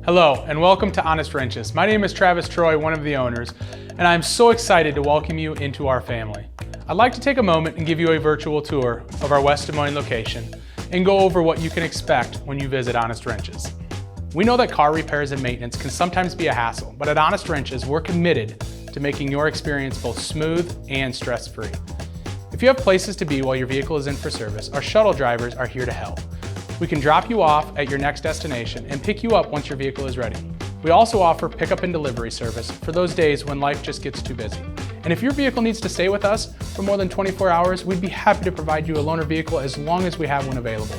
Hello and welcome to Honest Wrenches. My name is Travis Troy, one of the owners, and I'm so excited to welcome you into our family. I'd like to take a moment and give you a virtual tour of our West Des Moines location and go over what you can expect when you visit Honest Wrenches. We know that car repairs and maintenance can sometimes be a hassle, but at Honest Wrenches, we're committed to making your experience both smooth and stress-free. If you have places to be while your vehicle is in for service, our shuttle drivers are here to help. We can drop you off at your next destination and pick you up once your vehicle is ready. We also offer pickup and delivery service for those days when life just gets too busy. And if your vehicle needs to stay with us for more than 24 hours, we'd be happy to provide you a loaner vehicle as long as we have one available.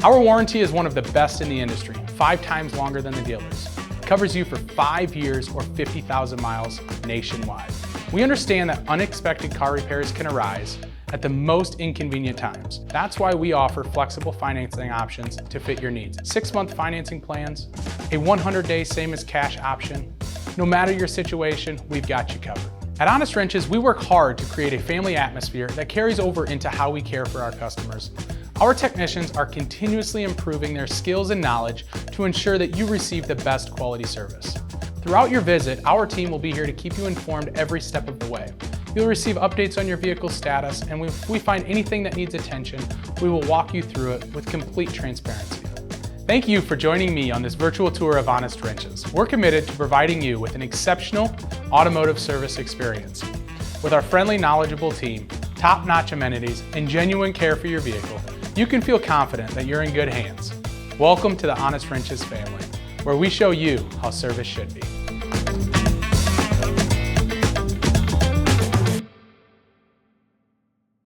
Our warranty is one of the best in the industry, 5 times longer than the dealers. It covers you for 5 years or 50,000 miles nationwide. We understand that unexpected car repairs can arise at the most inconvenient times. That's why we offer flexible financing options to fit your needs. 6-month financing plans, a 100-day same as cash option. No matter your situation, we've got you covered. At Honest Wrenches, we work hard to create a family atmosphere that carries over into how we care for our customers. Our technicians are continuously improving their skills and knowledge to ensure that you receive the best quality service. Throughout your visit, our team will be here to keep you informed every step of the way. You'll receive updates on your vehicle's status, and if we find anything that needs attention, we will walk you through it with complete transparency. Thank you for joining me on this virtual tour of Honest Wrenches. We're committed to providing you with an exceptional automotive service experience. With our friendly, knowledgeable team, top-notch amenities, and genuine care for your vehicle, you can feel confident that you're in good hands. Welcome to the Honest Wrenches family, where we show you how service should be.